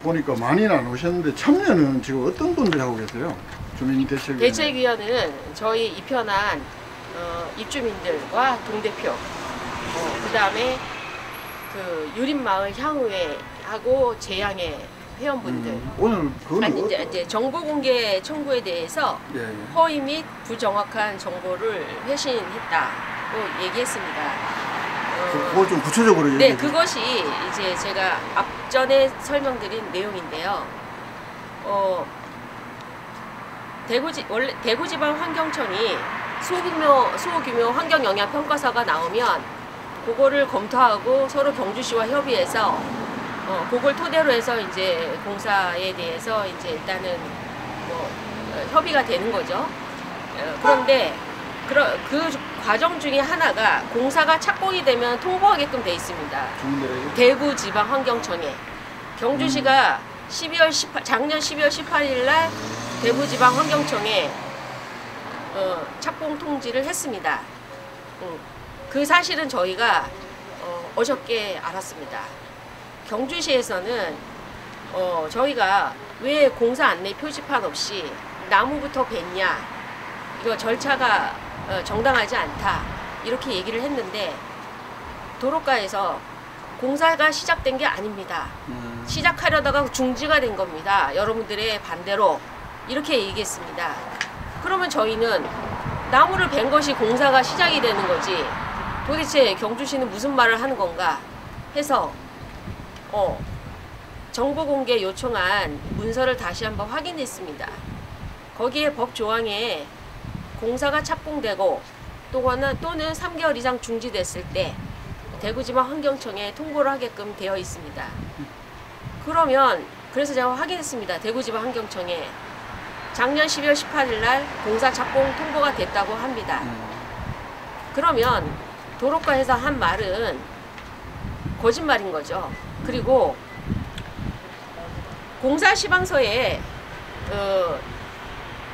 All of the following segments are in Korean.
보니까 많이는 안 오셨는데 참여는 지금 어떤 분들이 하고 계세요? 주민대책위원회. 대책위원회는 저희 입현한 입주민들과 동대표, 그 다음에 그 유림마을 향후회하고 재향회 회원분들. 오늘 그거는 아니, 이제 정보 공개 청구에 대해서 예, 예. 허위 및 부정확한 정보를 회신했다고 얘기했습니다. 그걸 좀 구체적으로 네, 얘기해 주세요. 그것이 이제 제가 앞전에 설명드린 내용인데요. 원래 대구지방환경청이 소규모 환경영향평가서가 나오면 그거를 검토하고 서로 경주시와 협의해서 그걸 토대로 해서 이제 공사에 대해서 이제 일단은 뭐 협의가 되는 거죠. 그런데 그 과정 중에 하나가 공사가 착공이 되면 통보하게끔 돼 있습니다. 주민들에게. 대구지방환경청에 경주시가 작년 12월 18일 날 대구지방환경청에 착공 통지를 했습니다. 그 사실은 저희가 어저께 알았습니다. 경주시에서는 저희가 왜 공사 안내 표지판 없이 나무부터 뱄냐, 이거 절차가 정당하지 않다, 이렇게 얘기를 했는데 도로가에서 공사가 시작된 게 아닙니다. 시작하려다가 중지가 된 겁니다. 여러분들의 반대로 이렇게 얘기했습니다. 그러면 저희는 나무를 벤 것이 공사가 시작이 되는 거지, 도대체 경주시는 무슨 말을 하는 건가 해서 정보 공개 요청한 문서를 다시 한번 확인했습니다. 거기에 법 조항에 공사가 착공되고 또는 3개월 이상 중지됐을 때 대구지방환경청에 통보를 하게끔 되어 있습니다. 그러면 그래서 제가 확인했습니다. 대구지방환경청에 작년 12월 18일 날 공사 착공 통보가 됐다고 합니다. 그러면 도로과에서 한 말은 거짓말인 거죠. 그리고 공사 시방서에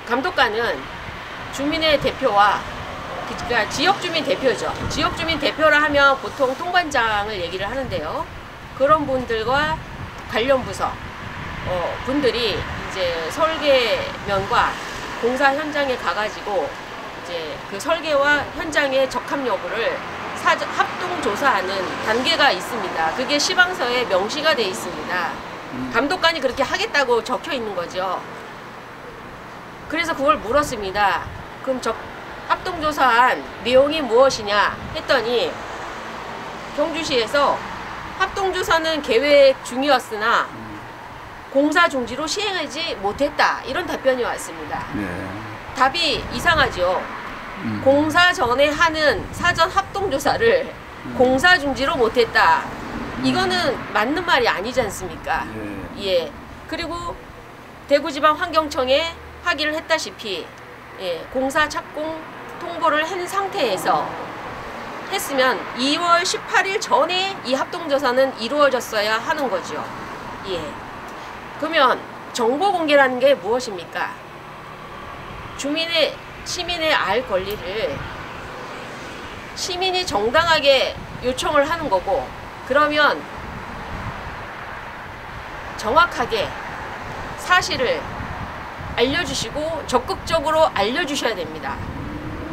감독관은 주민의 대표와, 그러니까 지역주민 대표죠. 지역주민 대표라 하면 보통 통관장을 얘기를 하는데요. 그런 분들과 관련 부서 분들이 이제 설계면과 공사 현장에 가가지고 이제 그 설계와 현장의 적합 여부를 합동 조사하는 단계가 있습니다. 그게 시방서에 명시가 돼 있습니다. 감독관이 그렇게 하겠다고 적혀 있는 거죠. 그래서 그걸 물었습니다. 그럼 합동조사한 내용이 무엇이냐 했더니 경주시에서 합동조사는 계획 중이었으나 공사 중지로 시행하지 못했다, 이런 답변이 왔습니다. 네. 답이 이상하죠. 공사 전에 하는 사전 합동조사를 공사 중지로 못했다, 이거는 맞는 말이 아니지 않습니까? 예. 그리고 대구지방환경청에 확인을 했다시피 공사 착공 통보를 한 상태에서 했으면 2월 18일 전에 이 합동조사는 이루어졌어야 하는 거죠. 예. 그러면 정보 공개라는 게 무엇입니까? 시민의 알 권리를 시민이 정당하게 요청을 하는 거고, 그러면 정확하게 사실을 알려주시고 적극적으로 알려주셔야 됩니다.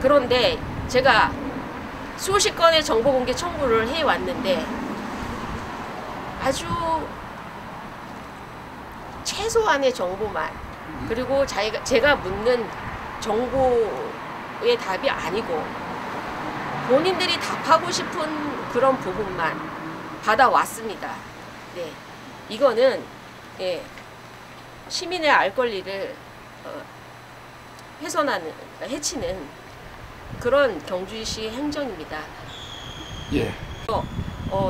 그런데 제가 수십 건의 정보 공개 청구를 해왔는데 아주 최소한의 정보만, 그리고 제가 묻는 정보의 답이 아니고 본인들이 답하고 싶은 그런 부분만 받아왔습니다. 네, 이거는 시민의 알 권리를 해치는 그런 경주시 행정입니다. 예.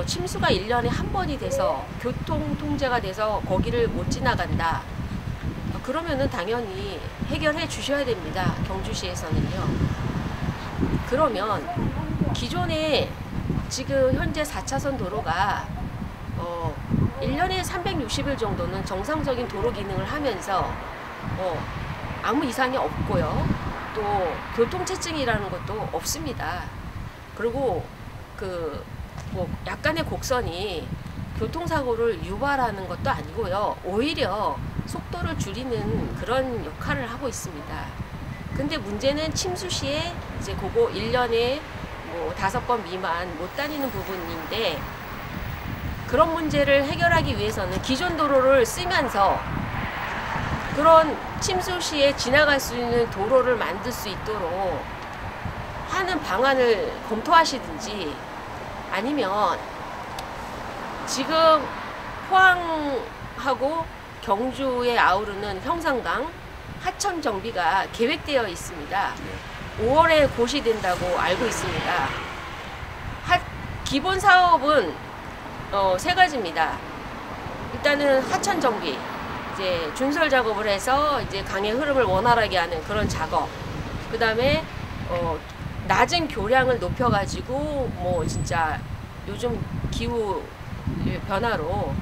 침수가 1년에 한 번이 돼서 교통 통제가 돼서 거기를 못 지나간다. 그러면은 당연히 해결해 주셔야 됩니다. 경주시에서는요. 그러면 기존에 지금 현재 4차선 도로가 1년에 360일 정도는 정상적인 도로 기능을 하면서 아무 이상이 없고요. 또 교통체증이라는 것도 없습니다. 그리고 뭐 약간의 곡선이 교통사고를 유발하는 것도 아니고요. 오히려 속도를 줄이는 그런 역할을 하고 있습니다. 근데 문제는 침수 시에 이제 그거 1년에 뭐 5번 미만 못 다니는 부분인데, 그런 문제를 해결하기 위해서는 기존 도로를 쓰면서 그런 침수 시에 지나갈 수 있는 도로를 만들 수 있도록 하는 방안을 검토하시든지, 아니면 지금 포항하고 경주에 아우르는 형산강 하천 정비가 계획되어 있습니다. 5월에 고시된다고 알고 있습니다. 기본 사업은 3가지입니다. 일단은 하천 정비, 이제 준설 작업을 해서 이제 강의 흐름을 원활하게 하는 그런 작업. 그 다음에 낮은 교량을 높여가지고 뭐 진짜 요즘 기후 변화로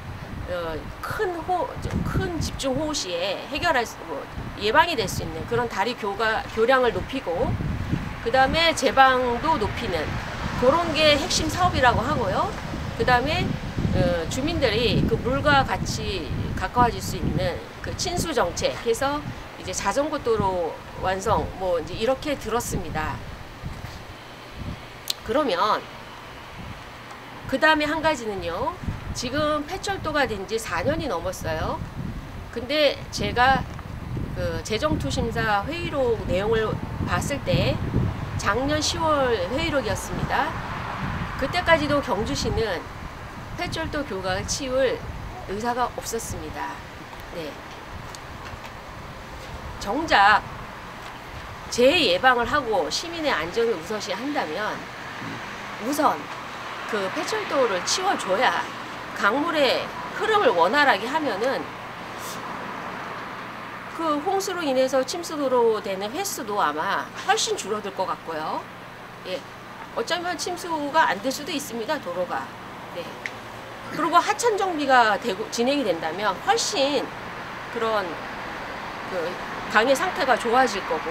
큰 집중 호우 시에 해결할 예방이 될 수 있는 그런 다리 교량을 높이고, 그 다음에 제방도 높이는 그런 게 핵심 사업이라고 하고요. 그 다음에 주민들이 그 물과 같이 가까워질 수 있는 그 친수 정책 해서 이제 자전거 도로 완성 뭐 이제 이렇게 들었습니다. 그러면 그 다음에 한 가지는요. 지금 폐철도가 된 지 4년이 넘었어요. 근데 제가 그 재정투심사 회의록 내용을 봤을 때 작년 10월 회의록이었습니다. 그때까지도 경주시는 폐철도 교각을 치울 의사가 없었습니다. 네. 정작 재예방을 하고 시민의 안전을 우선시 한다면 우선 그 폐철도를 치워줘야 강물의 흐름을 원활하게 하면은 그 홍수로 인해서 침수도로 되는 횟수도 아마 훨씬 줄어들 것 같고요. 예. 어쩌면 침수가 안 될 수도 있습니다, 도로가. 네. 그리고 하천 정비가 진행이 된다면 훨씬 그런 그 강의 상태가 좋아질 거고,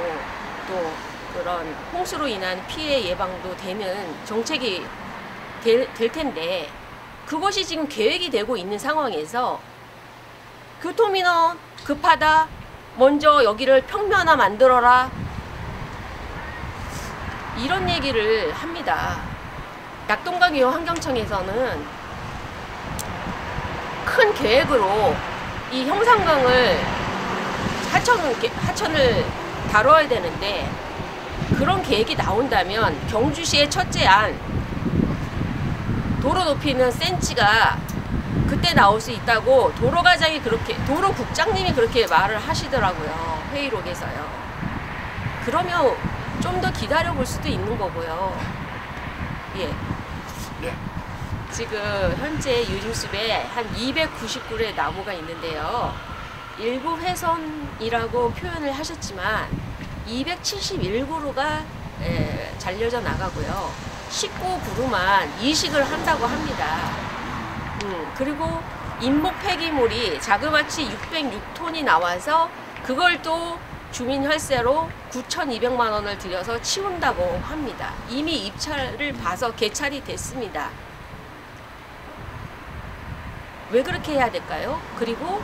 또 그런 홍수로 인한 피해 예방도 되는 정책이 될 텐데, 그것이 지금 계획이 되고 있는 상황에서 교통민원 급하다, 먼저 여기를 평면화 만들어라, 이런 얘기를 합니다. 낙동강유호 환경청에서는 큰 계획으로 이 형산강을 하천을 다뤄야 되는데, 그런 계획이 나온다면 경주시의 첫째 안 도로 높이는 센치가 그때 나올 수 있다고 도로국장님이 그렇게 말을 하시더라고요. 회의록에서요. 그러면 좀 더 기다려 볼 수도 있는 거고요. 예. 네. 지금 현재 유림숲에 한 299그루의 나무가 있는데요. 일부 훼손이라고 표현을 하셨지만 271그루가 잘려져 나가고요. 19그루만 이식을 한다고 합니다. 그리고 인목 폐기물이 자그마치 606톤이 나와서 그걸 또 주민 혈세로 9,200만 원을 들여서 치운다고 합니다. 이미 입찰을 봐서 개찰이 됐습니다. 왜 그렇게 해야 될까요? 그리고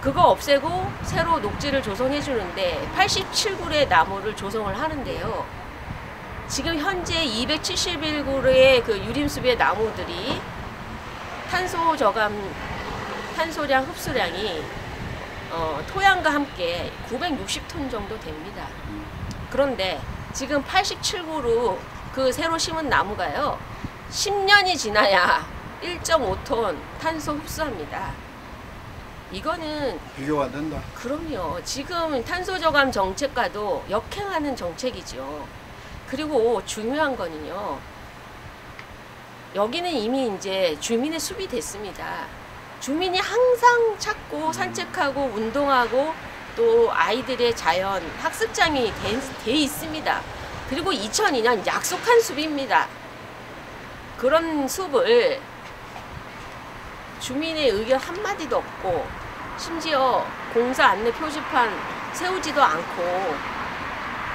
그거 없애고 새로 녹지를 조성해 주는데 87그루의 나무를 조성을 하는데요. 지금 현재 271그루의 그 유림숲의 나무들이 탄소량 흡수량이 토양과 함께 960톤 정도 됩니다. 그런데 지금 87그루 그 새로 심은 나무가요, 10년이 지나야 1.5톤 탄소 흡수합니다. 이거는 비교가 안 된다. 그럼요. 지금 탄소 저감 정책과도 역행하는 정책이죠. 그리고 중요한 거는요, 여기는 이미 이제 주민의 숲이 됐습니다. 주민이 항상 찾고 산책하고 운동하고 또 아이들의 자연 학습장이 돼 있습니다. 그리고 2002년 약속한 숲입니다. 그런 숲을 주민의 의견 한마디도 없고, 심지어 공사 안내 표지판 세우지도 않고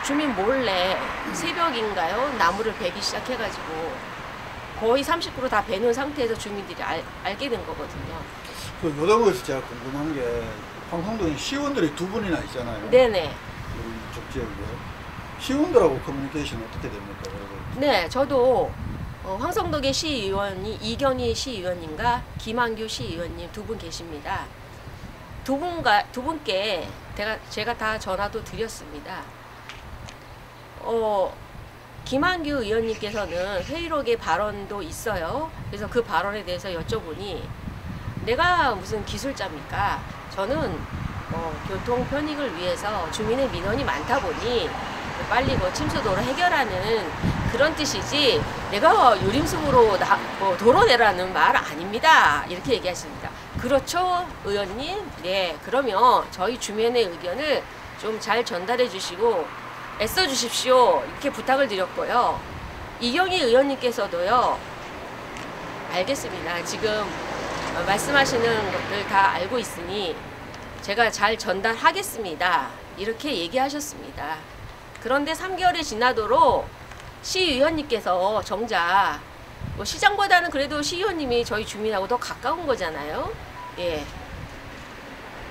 주민 몰래 새벽인가요? 나무를 베기 시작해가지고 거의 30% 다 배놓은 상태에서 주민들이 알게 된 거거든요. 그 요담에서 제가 궁금한 게 황성동에 시의원들이 두 분이나 있잖아요. 네네. 이쪽 지역에 시의원들하고 커뮤니케이션 어떻게 됩니까? 그리고 네, 저도 황성동의 시의원이 이경희 시의원님과 김한규 시의원님 두 분 계십니다. 두 분께 제가 다 전화도 드렸습니다. 김한규 의원님께서는 회의록에 발언도 있어요. 그래서 그 발언에 대해서 여쭤보니 내가 무슨 기술자입니까? 저는 교통 편익을 위해서 주민의 민원이 많다 보니 빨리 침수도로 해결하는 그런 뜻이지 내가 유림숲으로 도로 내라는 말 아닙니다. 이렇게 얘기하십니다. 그렇죠, 의원님? 네, 그러면 저희 주민의 의견을 좀 잘 전달해 주시고 애써 주십시오. 이렇게 부탁을 드렸고요. 이경희 의원님께서도요. 알겠습니다. 지금 말씀하시는 것들 다 알고 있으니 제가 잘 전달하겠습니다. 이렇게 얘기하셨습니다. 그런데 3개월이 지나도록 시의원님께서 정작 시장보다는 그래도 시의원님이 저희 주민하고 더 가까운 거잖아요. 예.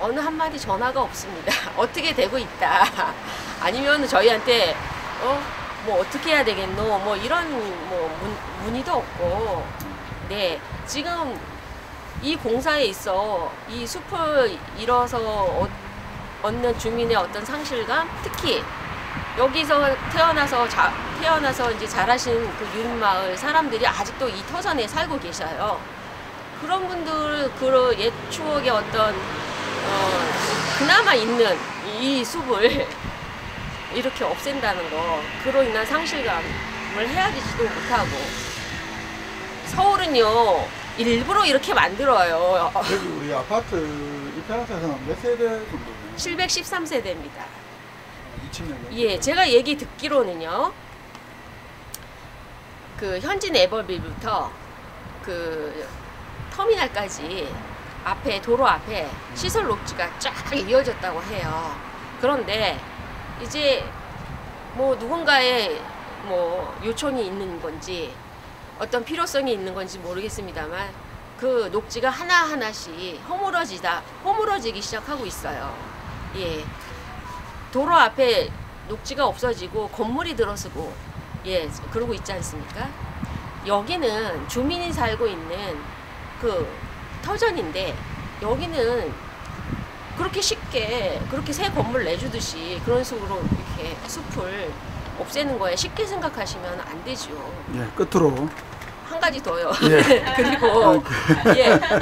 어느 한마디 전화가 없습니다. 어떻게 되고 있다. 아니면 저희한테 뭐 어떻게 해야 되겠노. 뭐 이런 문의도 없고. 네. 지금 이 공사에 있어 이 숲을 잃어서 얻는 주민의 어떤 상실감, 특히 여기서 태어나서 이제 자라신 그 유림마을 사람들이 아직도 이 터전에 살고 계셔요. 그런 분들 그 옛 추억의 어떤 그나마 있는 이 숲을 이렇게 없앤다는 거, 그로 인한 상실감을 헤아리지도 못하고. 서울은요 일부러 이렇게 만들어요. 여기 우리 아파트 입주하셔서는 몇 세대 정도? 713세대입니다. 2000년. 예, 제가 얘기 듣기로는요. 그 현진 에버빌부터 그 터미널까지 앞에 도로 앞에 시설 녹지가 쫙 이어졌다고 해요. 그런데 이제 뭐 누군가의 요청이 있는 건지 어떤 필요성이 있는 건지 모르겠습니다만 그 녹지가 하나하나씩 허물어지기 시작하고 있어요. 예. 도로 앞에 녹지가 없어지고 건물이 들어서고 그러고 있지 않습니까? 여기는 주민이 살고 있는 그 터전인데 여기는 그렇게 쉽게 그렇게 새 건물 내주듯이 그런 식으로 이렇게 숲을 없애는 거에 쉽게 생각하시면 안 되죠. 예, 끝으로 한 가지 더요. 예. 그리고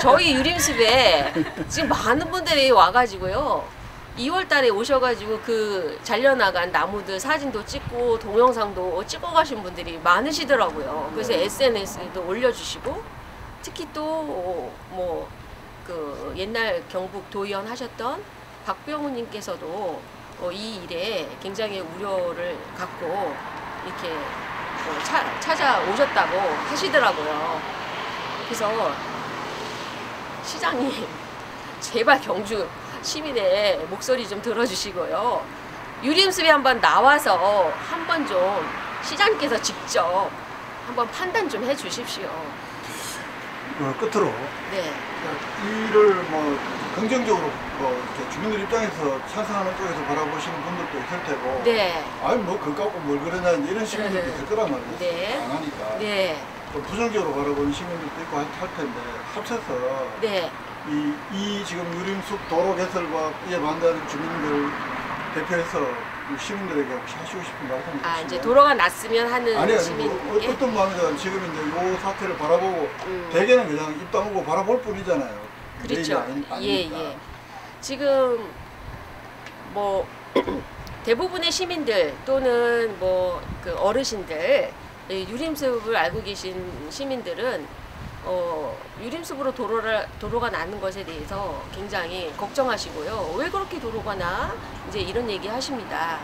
저희 유림숲에 지금 많은 분들이 와가지고요. 2월 달에 오셔가지고 그 잘려나간 나무들 사진도 찍고 동영상도 찍어 가신 분들이 많으시더라고요. 그래서 SNS에도 올려주시고, 특히 또 그 옛날 경북 도의원 하셨던 박병우님께서도 이 일에 굉장히 우려를 갖고 이렇게 찾아오셨다고 하시더라고요. 그래서 시장님 제발 경주 시민의 목소리 좀 들어주시고요. 유림숲에 한번 나와서 한번 좀 시장님께서 직접 한번 판단 좀 해주십시오. 끝으로 네. 이를 긍정적으로 이렇게 주민들 입장에서 찬성하는 쪽에서 바라보시는 분들도 있을 테고, 네. 아니 그거 갖고 뭘 그러냐 이런 시민들도 있을 거란 말이에요. 네. 안 하니까. 네. 좀 부정적으로 바라보는 시민들도 있고 할 텐데 합쳐서 네. 이 지금 유림숲 도로 개설과 이에 반대하는 주민들 대표해서 시민들에게 혹시 하시고 싶은 말씀 있으신가요? 이제 도로가 났으면 하는 시민에게? 어떤 마음이든 지금 이제 이 사태를 바라보고 대개는 그냥 입 다물고 바라볼 뿐이잖아요. 그렇죠. 예. 지금 대부분의 시민들 또는 그 어르신들, 유림숲을 알고 계신 시민들은 유림숲으로 도로가 나는 것에 대해서 굉장히 걱정하시고요. 왜 그렇게 도로가 나? 이제 이런 얘기 하십니다.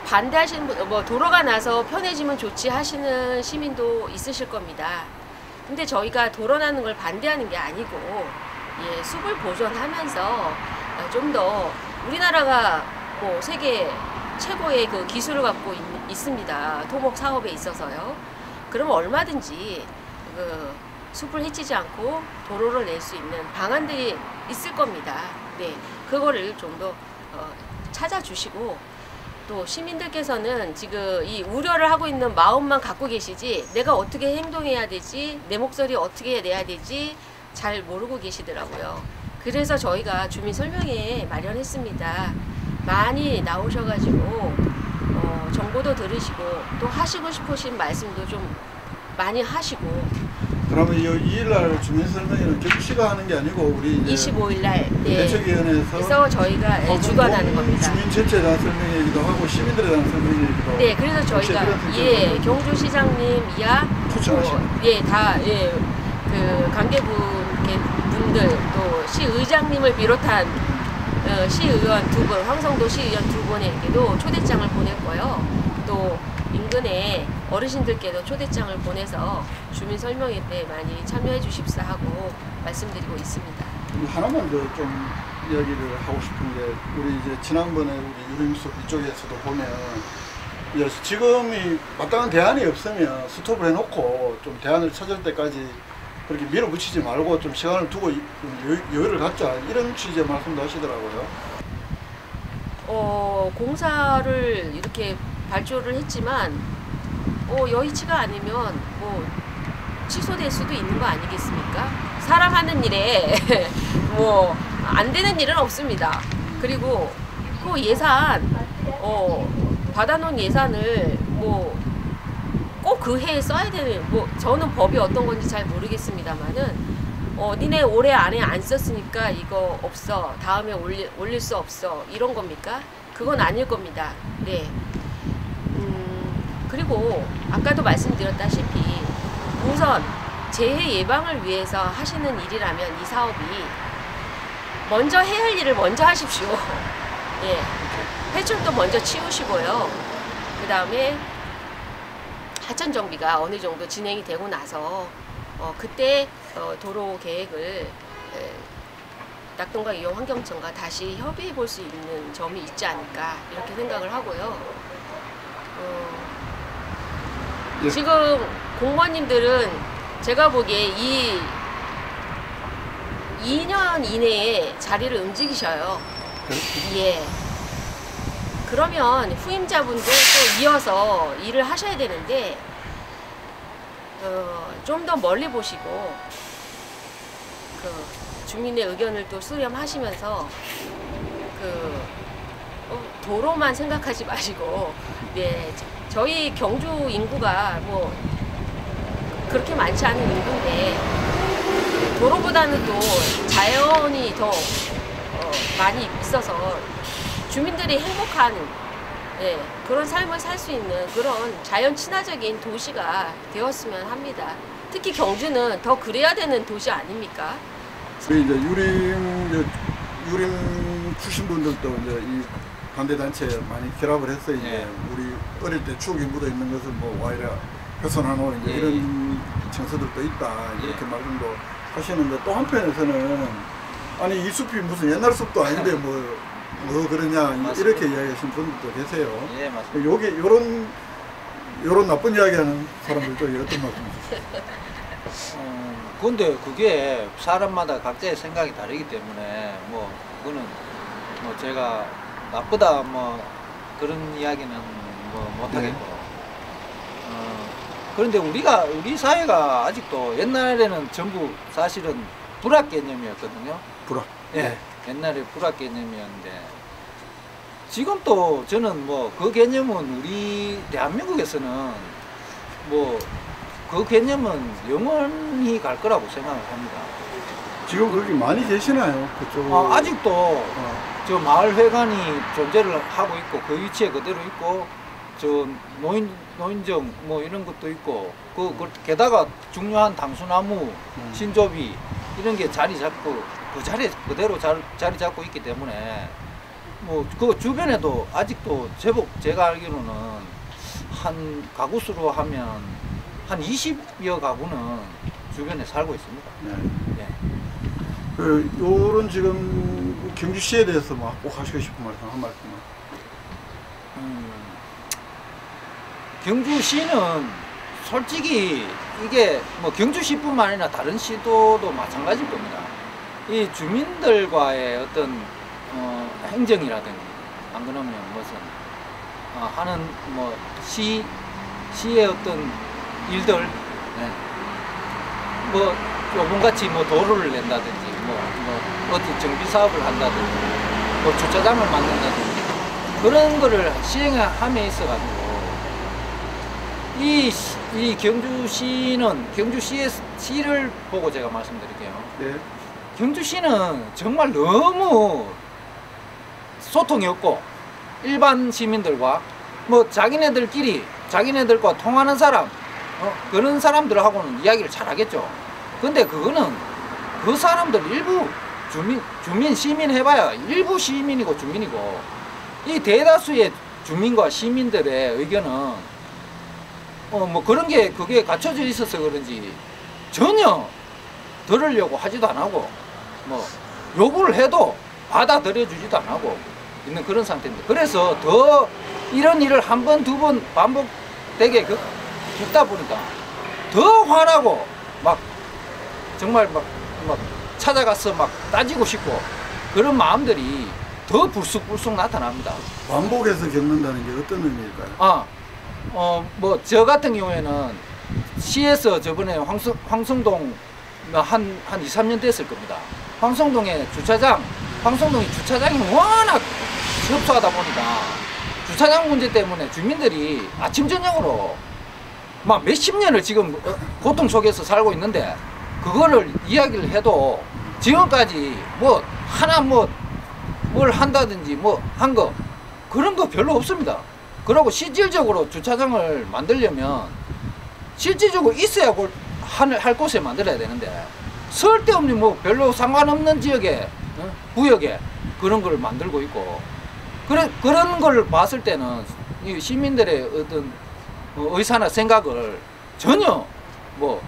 반대하시는 분, 도로가 나서 편해지면 좋지 하시는 시민도 있으실 겁니다. 근데 저희가 도로 나는 걸 반대하는 게 아니고, 숲을 보존하면서 좀 더 우리나라가 세계 최고의 그 기술을 갖고 있습니다. 토목 사업에 있어서요. 그러면 얼마든지 그 숲을 해치지 않고 도로를 낼 수 있는 방안들이 있을 겁니다. 네, 그거를 좀 더 찾아주시고, 또 시민들께서는 지금 이 우려를 하고 있는 마음만 갖고 계시지 내가 어떻게 행동해야 되지, 내 목소리 어떻게 내야 되지 잘 모르고 계시더라고요. 그래서 저희가 주민 설명회 마련했습니다. 많이 나오셔가지고 정보도 들으시고 또 하시고 싶으신 말씀도 좀 많이 하시고. 그러면 이 2일날 주민설명회는 경주시가 하는 게 아니고 우리 이제 25일날 대책위원회에서 그래서 저희가 주관하는 겁니다. 주민 전체에 대한 설명회이기도 하고 시민들에 대한 설명회이기도 하고. 네, 그래서 저희가 경주시장님 이하 그 관계분들 또 시의장님을 비롯한 시의원 2분, 황성도 시의원 2분에게도 초대장을 보냈고요. 또 인근에 어르신들께도 초대장을 보내서 주민 설명회 때 많이 참여해 주십사 하고 말씀드리고 있습니다. 하나만 더 좀 이야기를 하고 싶은 게, 우리 이제 지난번에 우리 유림숲 이쪽에서도 보면 지금이 마땅한 대안이 없으면 스톱을 해놓고 좀 대안을 찾을 때까지 그렇게 밀어붙이지 말고 좀 시간을 두고 여유를 갖자, 이런 취지의 말씀도 하시더라고요. 공사를 이렇게 발주를 했지만 여의치가 아니면 뭐 취소될 수도 있는 거 아니겠습니까? 사람 하는 일에 뭐 안 되는 일은 없습니다. 그리고 그 예산 받아놓은 예산을 뭐 꼭 그 해에 써야 되는, 뭐 저는 법이 어떤 건지 잘 모르겠습니다만은 니네 올해 안에 안 썼으니까 이거 없어, 다음에 올릴 수 없어, 이런 겁니까? 그건 아닐 겁니다. 네. 그리고 아까도 말씀드렸다시피 우선 재해 예방을 위해서 하시는 일이라면 이 사업이 먼저 해야 할 일을 먼저 하십시오. 예. 폐출도 먼저 치우시고요. 그 다음에 하천 정비가 어느 정도 진행이 되고 나서 그때 도로 계획을 낙동강 이용환경청과 다시 협의해 볼 수 있는 점이 있지 않을까, 이렇게 생각을 하고요. 지금 공무원님들은 제가 보기에 이 2년 이내에 자리를 움직이셔요. 예. 그러면 후임자분들 또 이어서 일을 하셔야 되는데 좀 더 멀리 보시고 그 주민의 의견을 또 수렴하시면서 도로만 생각하지 마시고, 네, 저희 경주 인구가 뭐 그렇게 많지 않은 인구인데 도로보다는 또 자연이 더 많이 있어서 주민들이 행복한 그런 삶을 살 수 있는 그런 자연 친화적인 도시가 되었으면 합니다. 특히 경주는 더 그래야 되는 도시 아닙니까? 이제 유림 출신 분들도 이제 이 반대 단체에 많이 결합을 해서 이제 우리 어릴 때 추억이 묻어 있는 것을 뭐 와이라 훼손하노 이제 이런 청소들도 있다, 이렇게 말씀도 하시는데, 또 한편에서는 아니 이 숲이 무슨 옛날 숲도 아닌데 뭐 그러냐, 맞습니다. 이렇게 이야기하시는 분들도 계세요. 예, 맞습니다. 여기 요런 나쁜 이야기하는 사람들도 어떤 말씀 주세요? 근데 그게 사람마다 각자의 생각이 다르기 때문에 뭐 그거는 뭐 제가 나쁘다 뭐 그런 이야기는 뭐 못하겠고. 그런데 우리 사회가 아직도 옛날에는 전부 사실은 불악 개념이었거든요. 불악. 예. 옛날에 불악 개념이었는데 지금 또 저는 뭐 그 개념은 우리 대한민국에서는 뭐 그 개념은 영원히 갈 거라고 생각을 합니다. 지금 거기 많이 계시나요? 그쪽? 아직도 저 마을회관이 존재를 하고 있고 그 위치에 그대로 있고 저 노인정 뭐 이런 것도 있고 게다가 중요한 당수나무 신조비 이런 게 자리 잡고 그 자리에 그대로 자리 잡고 있기 때문에 뭐 그 주변에도 아직도 제법 제가 알기로는 한 가구 수로 하면 한 20여 가구는 주변에 살고 있습니다. 네. 예. 요런 지금 경주시에 대해서 꼭 하시고 싶은 말씀 한 말씀만. 경주시는 솔직히 이게 뭐 경주시뿐만 아니라 다른 시도도 마찬가지일 겁니다. 이 주민들과의 어떤 행정이라든지 안 그러면 무슨 하는 뭐 시의 어떤 일들, 네. 뭐 요번같이 뭐 도로를 낸다든지 뭐 어디 정비 사업을 한다든지 뭐 주차장을 만든다든지 그런 거를 시행함에 있어가지고 이 경주시는 경주시를 보고 제가 말씀드릴게요. 네. 경주시는 정말 너무 소통이 없고 일반 시민들과 뭐 자기네들과 통하는 사람 그런 사람들하고는 이야기를 잘 하겠죠. 근데 그거는 그 사람들 일부 주민 시민 해봐야 일부 시민이고 주민이고 이 대다수의 주민과 시민들의 의견은 뭐 그런 게 그게 갖춰져 있어서 그런지 전혀 들으려고 하지도 안 하고 뭐 요구를 해도 받아들여 주지도 안 하고 있는 그런 상태입니다. 그래서 더 이런 일을 한 번, 두 번 반복되게 겪다 보니까 더 화나고 막 정말 막 찾아가서 막 따지고 싶고 그런 마음들이 더 불쑥불쑥 나타납니다. 반복해서 겪는다는 게 어떤 의미일까요? 뭐 저 같은 경우에는 시에서 저번에 황성동 한 2, 3년 됐을 겁니다. 황성동에 황성동이 주차장이 워낙 협소하다 보니까 주차장 문제 때문에 주민들이 아침 저녁으로 막 몇십 년을 지금 고통 속에서 살고 있는데 그거를 이야기를 해도 지금까지 뭐 하나 뭘 한다든지 뭐 한 거 그런 거 별로 없습니다. 그리고 실질적으로 주차장을 만들려면 실질적으로 있어야 할 곳에 만들어야 되는데 쓸데없는 뭐 별로 상관없는 지역에 구역에 그런 걸 만들고 있고 그런 걸 봤을 때는 이 시민들의 어떤 의사나 생각을 전혀 뭐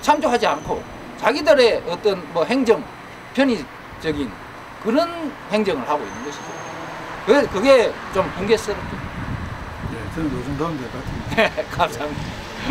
참조하지 않고 자기들의 어떤 뭐 행정 편의적인 그런 행정을 하고 있는 것이죠. 그게 좀 붕괴스럽죠. 네, 저는 요즘 다음 될 것 같습니다. 네, 감사합니다.